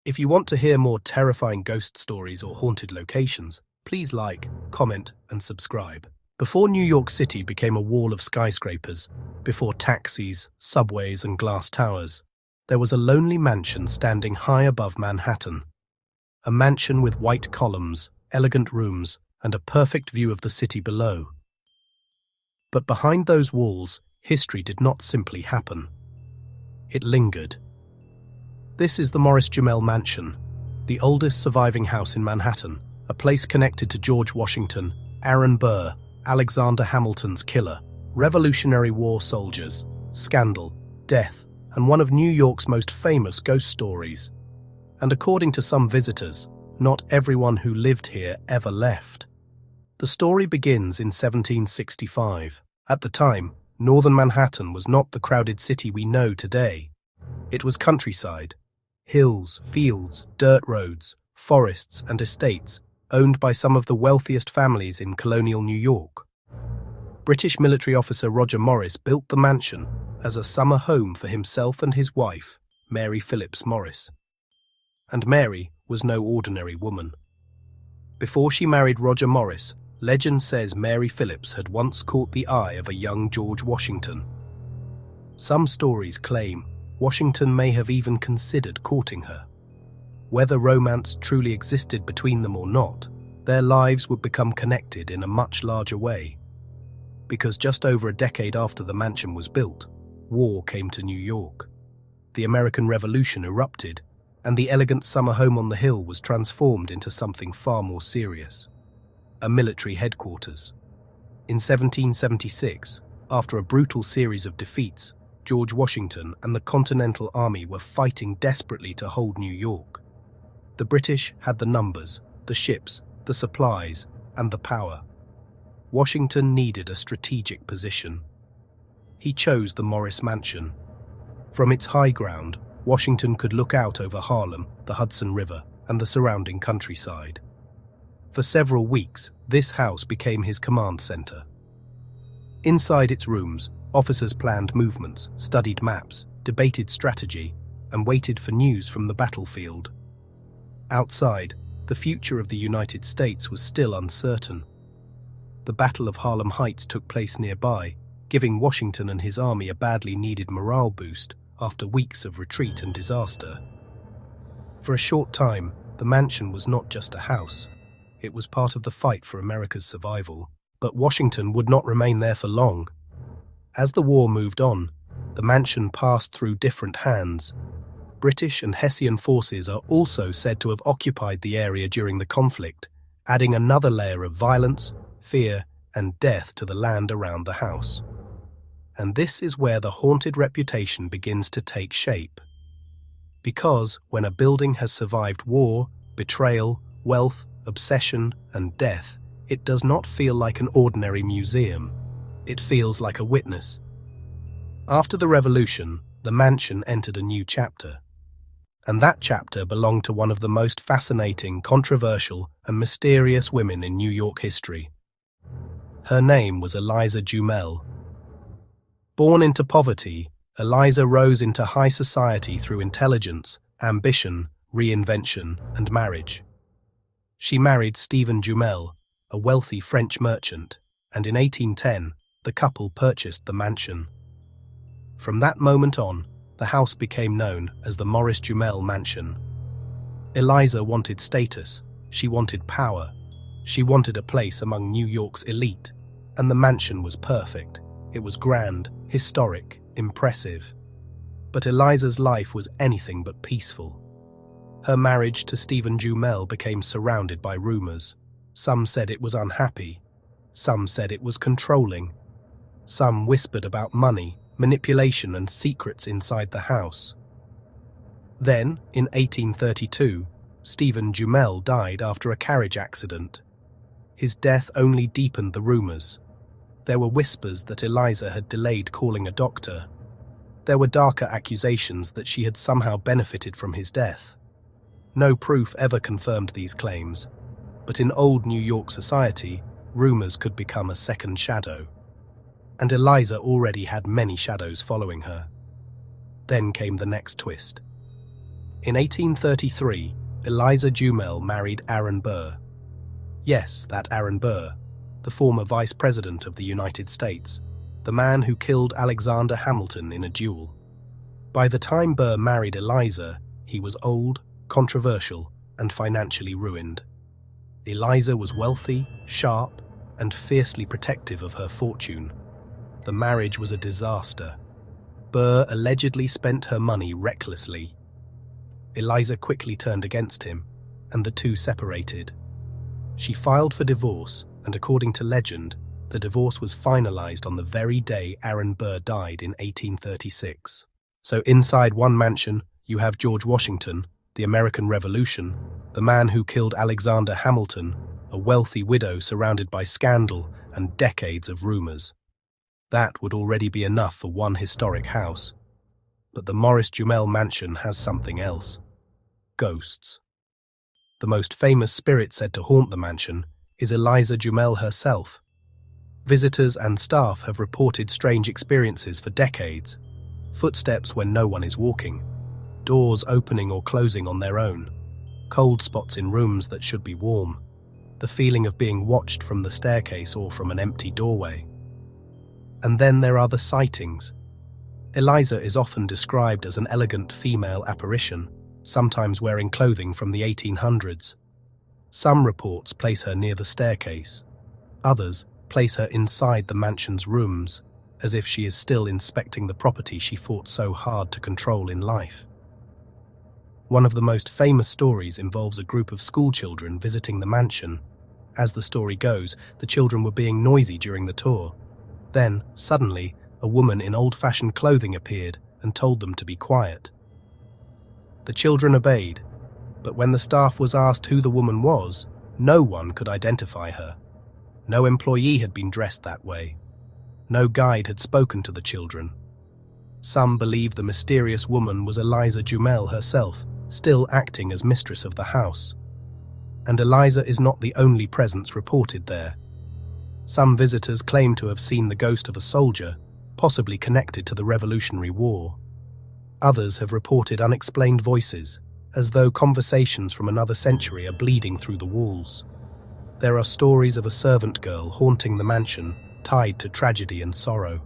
If you want to hear more terrifying ghost stories or haunted locations, please like, comment, and subscribe. Before New York City became a wall of skyscrapers, before taxis, subways, and glass towers, there was a lonely mansion standing high above Manhattan. A mansion with white columns, elegant rooms, and a perfect view of the city below. But behind those walls, history did not simply happen. It lingered. This is the Morris-Jumel Mansion, the oldest surviving house in Manhattan, a place connected to George Washington, Aaron Burr, Alexander Hamilton's killer, Revolutionary War soldiers, scandal, death, and one of New York's most famous ghost stories. And according to some visitors, not everyone who lived here ever left. The story begins in 1765. At the time, northern Manhattan was not the crowded city we know today. It was countryside, hills, fields, dirt roads, forests, and estates owned by some of the wealthiest families in colonial New York. British military officer Roger Morris built the mansion as a summer home for himself and his wife, Mary Phillips Morris. And Mary was no ordinary woman. Before she married Roger Morris, legend says Mary Phillips had once caught the eye of a young George Washington. Some stories claim Washington may have even considered courting her. Whether romance truly existed between them or not, their lives would become connected in a much larger way. Because just over a decade after the mansion was built, war came to New York. The American Revolution erupted, and the elegant summer home on the hill was transformed into something far more serious. A military headquarters. In 1776, after a brutal series of defeats, George Washington and the Continental Army were fighting desperately to hold New York. The British had the numbers, the ships, the supplies, and the power. Washington needed a strategic position. He chose the Morris Mansion. From its high ground, Washington could look out over Harlem, the Hudson River, and the surrounding countryside. For several weeks, this house became his command center. Inside its rooms, officers planned movements, studied maps, debated strategy, and waited for news from the battlefield. Outside, the future of the United States was still uncertain. The Battle of Harlem Heights took place nearby, giving Washington and his army a badly needed morale boost after weeks of retreat and disaster. For a short time, the mansion was not just a house. It was part of the fight for America's survival. But Washington would not remain there for long. As the war moved on, the mansion passed through different hands. British and Hessian forces are also said to have occupied the area during the conflict, adding another layer of violence, fear, and death to the land around the house. And this is where the haunted reputation begins to take shape. Because when a building has survived war, betrayal, wealth, obsession, and death, it does not feel like an ordinary museum. It feels like a witness. After the Revolution, the mansion entered a new chapter. And that chapter belonged to one of the most fascinating, controversial, and mysterious women in New York history. Her name was Eliza Jumel. Born into poverty, Eliza rose into high society through intelligence, ambition, reinvention, and marriage. She married Stephen Jumel, a wealthy French merchant, and in 1810, the couple purchased the mansion. From that moment on, the house became known as the Morris-Jumel Mansion. Eliza wanted status, she wanted power, she wanted a place among New York's elite, and the mansion was perfect. It was grand, historic, impressive. But Eliza's life was anything but peaceful. Her marriage to Stephen Jumel became surrounded by rumors. Some said it was unhappy, some said it was controlling, some whispered about money, manipulation, and secrets inside the house. Then, in 1832, Stephen Jumel died after a carriage accident. His death only deepened the rumors. There were whispers that Eliza had delayed calling a doctor. There were darker accusations that she had somehow benefited from his death. No proof ever confirmed these claims, but in old New York society, rumors could become a second shadow. And Eliza already had many shadows following her. Then came the next twist. In 1833, Eliza Jumel married Aaron Burr. Yes, that Aaron Burr, the former Vice President of the United States, the man who killed Alexander Hamilton in a duel. By the time Burr married Eliza, he was old, controversial, and financially ruined. Eliza was wealthy, sharp, and fiercely protective of her fortune. The marriage was a disaster. Burr allegedly spent her money recklessly. Eliza quickly turned against him, and the two separated. She filed for divorce, and according to legend, the divorce was finalized on the very day Aaron Burr died in 1836. So inside one mansion, you have George Washington, the American Revolution, the man who killed Alexander Hamilton, a wealthy widow surrounded by scandal and decades of rumors. That would already be enough for one historic house. But the Morris-Jumel Mansion has something else. Ghosts. The most famous spirit said to haunt the mansion is Eliza Jumel herself. Visitors and staff have reported strange experiences for decades. Footsteps when no one is walking, doors opening or closing on their own, cold spots in rooms that should be warm, the feeling of being watched from the staircase or from an empty doorway. And then there are the sightings. Eliza is often described as an elegant female apparition, sometimes wearing clothing from the 1800s. Some reports place her near the staircase. Others place her inside the mansion's rooms, as if she is still inspecting the property she fought so hard to control in life. One of the most famous stories involves a group of schoolchildren visiting the mansion. As the story goes, the children were being noisy during the tour. Then, suddenly, a woman in old-fashioned clothing appeared and told them to be quiet. The children obeyed, but when the staff was asked who the woman was, no one could identify her. No employee had been dressed that way. No guide had spoken to the children. Some believed the mysterious woman was Eliza Jumel herself, still acting as mistress of the house. And Eliza is not the only presence reported there. Some visitors claim to have seen the ghost of a soldier, possibly connected to the Revolutionary War. Others have reported unexplained voices, as though conversations from another century are bleeding through the walls. There are stories of a servant girl haunting the mansion, tied to tragedy and sorrow.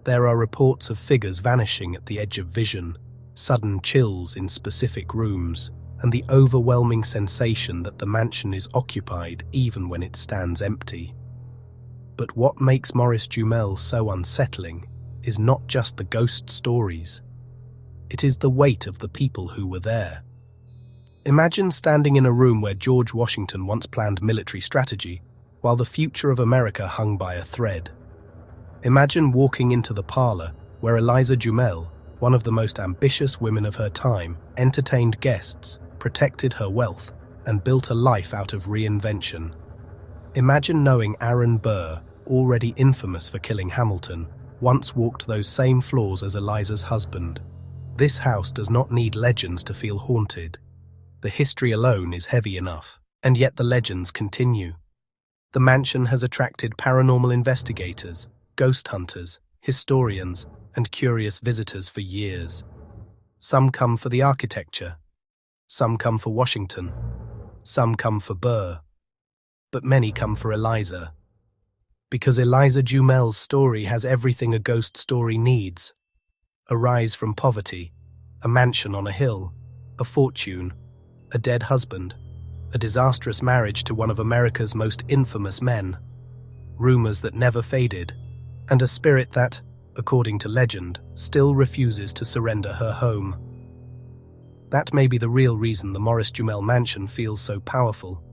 There are reports of figures vanishing at the edge of vision, sudden chills in specific rooms, and the overwhelming sensation that the mansion is occupied even when it stands empty. But what makes Morris-Jumel so unsettling is not just the ghost stories. It is the weight of the people who were there. Imagine standing in a room where George Washington once planned military strategy, while the future of America hung by a thread. Imagine walking into the parlor where Eliza Jumel, one of the most ambitious women of her time, entertained guests, protected her wealth, and built a life out of reinvention. Imagine knowing Aaron Burr, already infamous for killing Hamilton, once walked those same floors as Eliza's husband. This house does not need legends to feel haunted. The history alone is heavy enough, and yet the legends continue. The mansion has attracted paranormal investigators, ghost hunters, historians, and curious visitors for years. Some come for the architecture. Some come for Washington. Some come for Burr. But many come for Eliza. Because Eliza Jumel's story has everything a ghost story needs. A rise from poverty, a mansion on a hill, a fortune, a dead husband, a disastrous marriage to one of America's most infamous men, rumors that never faded, and a spirit that, according to legend, still refuses to surrender her home. That may be the real reason the Morris-Jumel Mansion feels so powerful.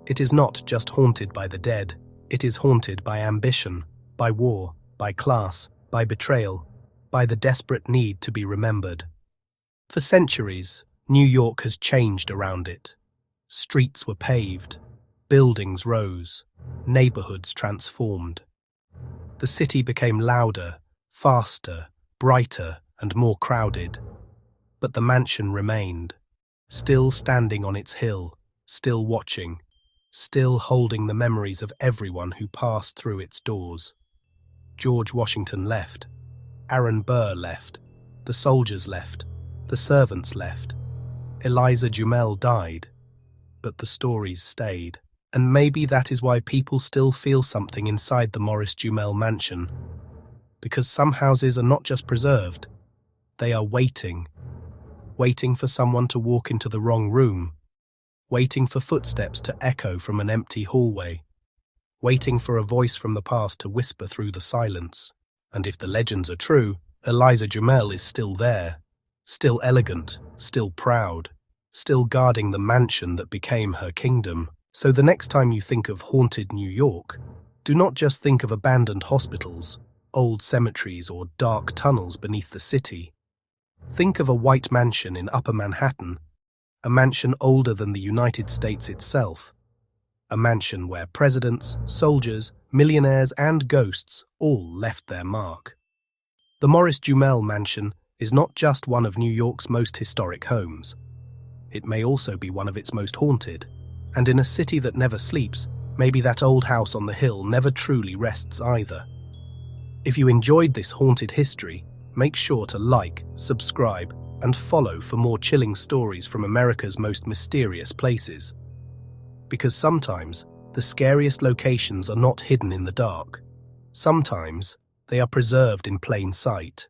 It is not just haunted by the dead, it is haunted by ambition, by war, by class, by betrayal, by the desperate need to be remembered. For centuries, New York has changed around it. Streets were paved, buildings rose, neighborhoods transformed. The city became louder, faster, brighter, and more crowded. But the mansion remained, still standing on its hill, still watching, still holding the memories of everyone who passed through its doors. George Washington left. Aaron Burr left. The soldiers left. The servants left. Morris-Jumel died, but the stories stayed. And maybe that is why people still feel something inside the Morris-Jumel Mansion. Because some houses are not just preserved, they are waiting for someone to walk into the wrong room, waiting for footsteps to echo from an empty hallway, waiting for a voice from the past to whisper through the silence. And if the legends are true, Morris-Jumel is still there, still elegant, still proud, still guarding the mansion that became her kingdom. So the next time you think of haunted New York, do not just think of abandoned hospitals, old cemeteries, or dark tunnels beneath the city. Think of a white mansion in Upper Manhattan, a mansion older than the United States itself, a mansion where presidents, soldiers, millionaires, and ghosts all left their mark. The Morris-Jumel Mansion is not just one of New York's most historic homes. It may also be one of its most haunted. And in a city that never sleeps, maybe that old house on the hill never truly rests either. If you enjoyed this haunted history, make sure to like, subscribe, and follow for more chilling stories from America's most mysterious places. Because sometimes, the scariest locations are not hidden in the dark. Sometimes, they are preserved in plain sight.